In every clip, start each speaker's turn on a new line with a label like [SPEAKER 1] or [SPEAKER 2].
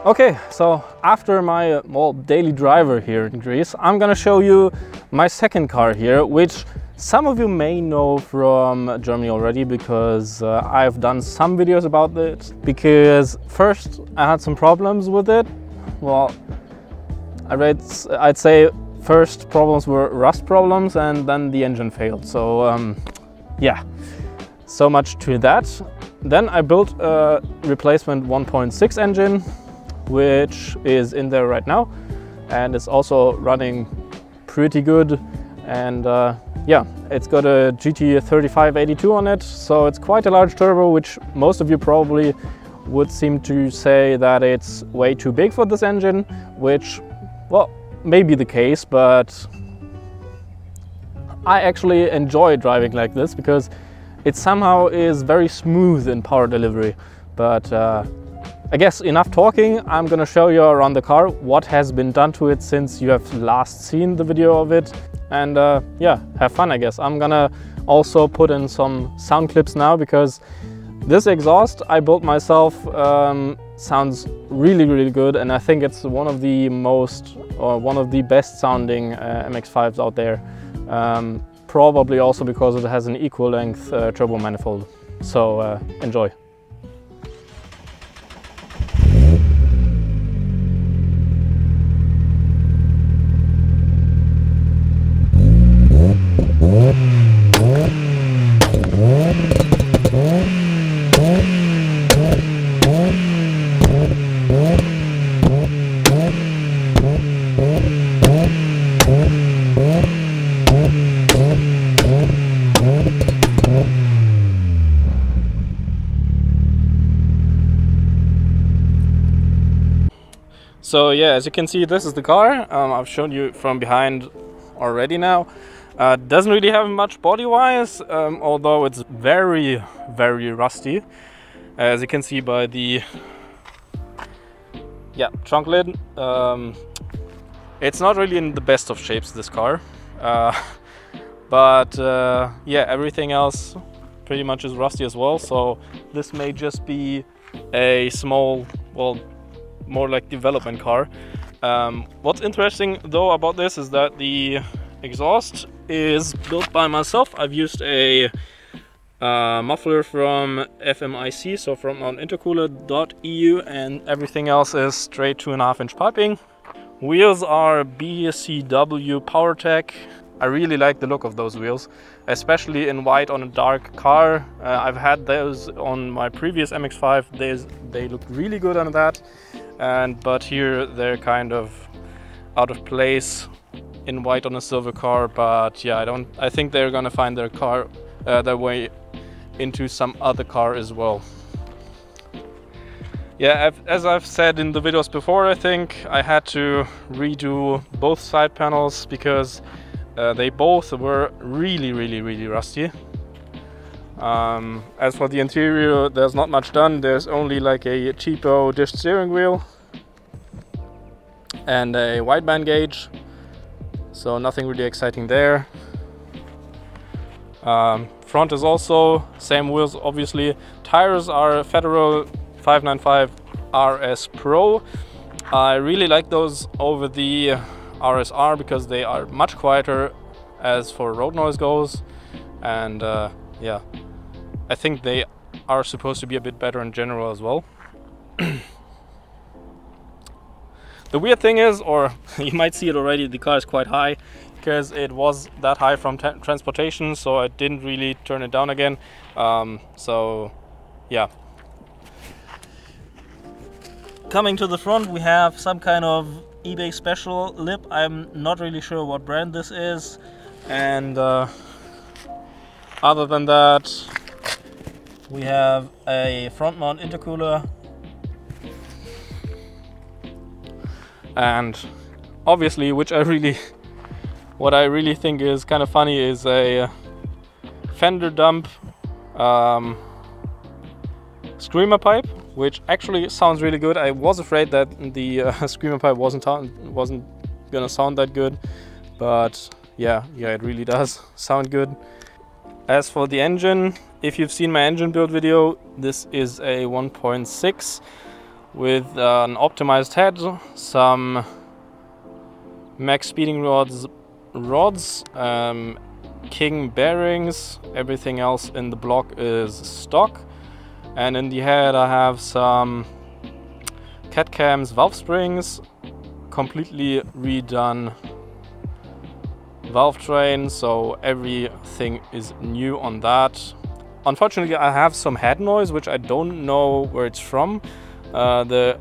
[SPEAKER 1] Okay, so after my daily driver here in Greece, I'm gonna show you my second car here, which some of you may know from Germany already because I've done some videos about it. Because first I had some problems with it. Well, I'd say first problems were rust problems and then the engine failed. So yeah, so much to that. Then I built a replacement 1.6 engine, which is in there right now, and it's also running pretty good. And yeah, it's got a GT3582 on it, so it's quite a large turbo, which most of you probably would seem to say that it's way too big for this engine, which, well, may be the case, but I actually enjoy driving like this because it somehow is very smooth in power delivery. But I guess enough talking. I'm gonna show you around the car what has been done to it since you have last seen the video of it. And yeah, have fun, I guess. I'm gonna also put in some sound clips now because this exhaust I built myself sounds really good, and I think it's one of the best sounding MX-5s out there. Probably also because it has an equal length turbo manifold. So enjoy. So yeah, as you can see, this is the car. I've shown you from behind already now. Doesn't really have much body-wise, although it's very rusty. As you can see by the trunk lid. It's not really in the best of shapes, this car. But yeah, everything else pretty much is rusty as well. So this may just be a small, well, more like development car. What's interesting though about this is that the exhaust is built by myself. I've used a muffler from FMIC, so from on intercooler.eu, and everything else is straight 2.5-inch piping. Wheels are BCW PowerTech. I really like the look of those wheels, especially in white on a dark car. I've had those on my previous MX-5. They look really good on that. But here they're kind of out of place in white on a silver car. But yeah, I think they're gonna find their way into some other car as well. Yeah, as I've said in the videos before, I think I had to redo both side panels because they both were really rusty. As for the interior, there's not much done. There's only like a cheapo dish steering wheel and a wideband gauge, so nothing really exciting there. Front is also same wheels, obviously. Tires are Federal 595 RS Pro. I really like those over the RSR because they are much quieter as for road noise goes, and yeah, I think they are supposed to be a bit better in general as well. The weird thing is, or you might see it already, the car is quite high because it was that high from transportation, so I didn't really turn it down again. So yeah. Coming to the front, we have some kind of eBay special lip. I'm not really sure what brand this is, and other than that, we have a front mount intercooler, and obviously, what I really think is kind of funny is a fender dump screamer pipe, which actually sounds really good. I was afraid that the screamer pipe wasn't gonna sound that good, but yeah, it really does sound good. As for the engine, if you've seen my engine build video, this is a 1.6. with an optimized head, some max speeding rods, king bearings. Everything else in the block is stock, and in the head I have some cat cams, valve springs, completely redone valve train, so everything is new on that. Unfortunately, I have some head noise which I don't know where it's from. The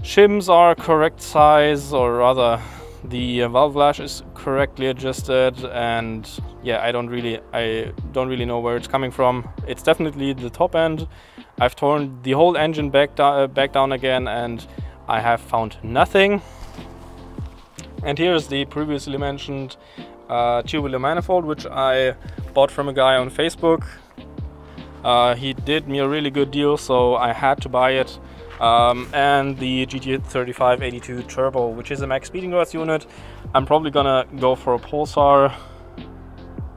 [SPEAKER 1] shims are correct size, or rather the valve lash is correctly adjusted, and yeah, I don't really know where it's coming from. It's definitely the top end. I've torn the whole engine back down again, and I have found nothing. And here's the previously mentioned tubular manifold, which I bought from a guy on Facebook. He did me a really good deal, so I had to buy it. And the GT3582 Turbo, which is a max speeding rods unit. I'm probably gonna go for a Pulsar,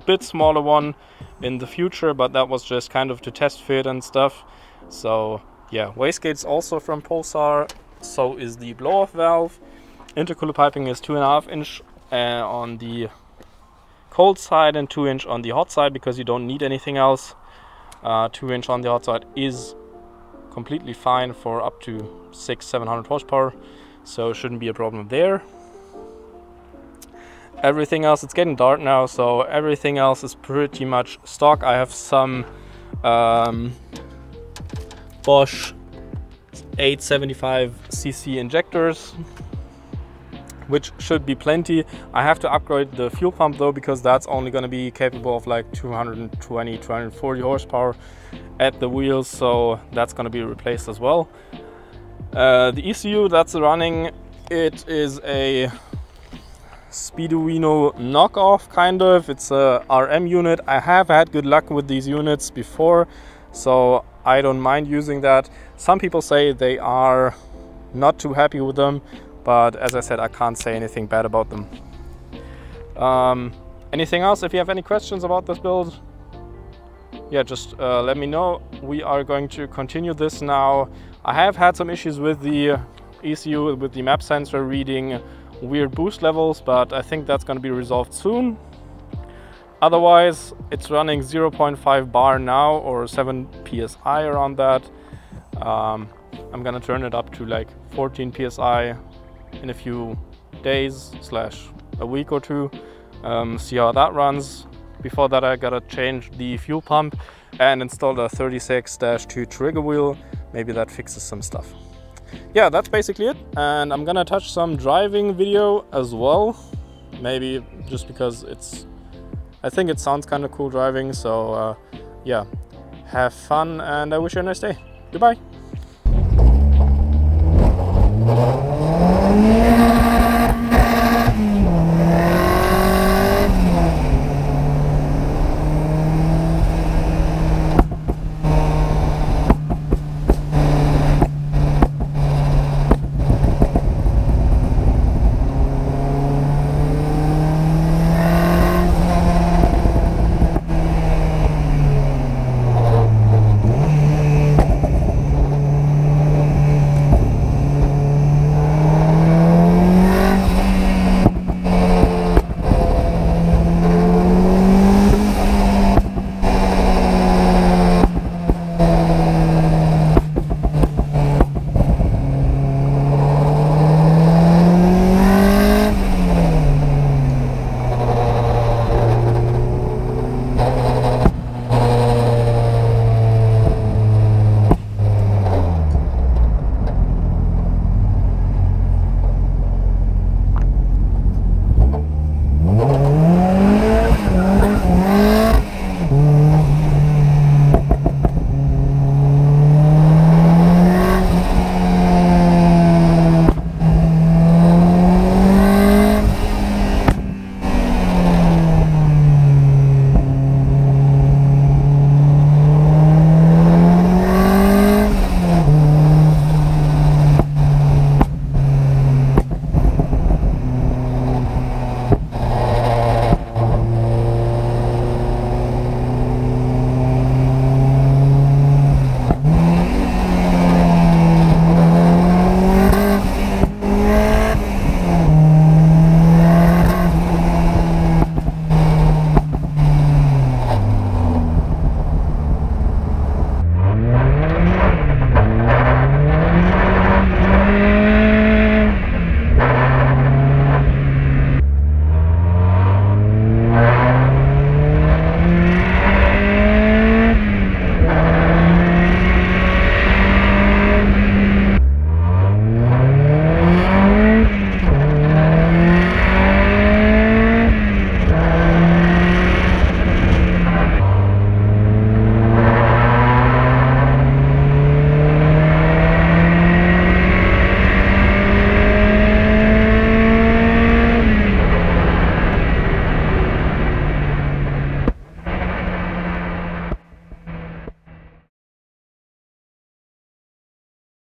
[SPEAKER 1] bit smaller one in the future, but that was just kind of to test fit and stuff. So yeah, wastegate's also from Pulsar, so is the blow-off valve. Intercooler piping is 2.5 inch on the cold side and 2 inch on the hot side, because you don't need anything else. 2 inch on the hot side is completely fine for up to 600-700 horsepower, so shouldn't be a problem there. Everything else, it's getting dark now, so everything else is pretty much stock. I have some Bosch 875cc injectors, which should be plenty. I have to upgrade the fuel pump though, because that's only going to be capable of like 220-240 horsepower at the wheels, so that's going to be replaced as well. The ECU that's running, it is a Speeduino knockoff kind of. It's a RM unit. I have had good luck with these units before, so I don't mind using that. Some people say they are not too happy with them, but as I said, I can't say anything bad about them. Anything else? If you have any questions about this build, yeah, just let me know. We are going to continue this now. I have had some issues with the ECU, with the map sensor reading weird boost levels, but I think that's going to be resolved soon. Otherwise, it's running 0.5 bar now, or 7 psi around that. I'm gonna turn it up to like 14 psi in a few days / a week or two. See how that runs. Before that, I gotta change the fuel pump and install the 36-2 trigger wheel. Maybe that fixes some stuff. Yeah, that's basically it. And I'm gonna touch some driving video as well. Maybe just because I think it sounds kind of cool driving. So yeah, have fun, and I wish you a nice day. Goodbye.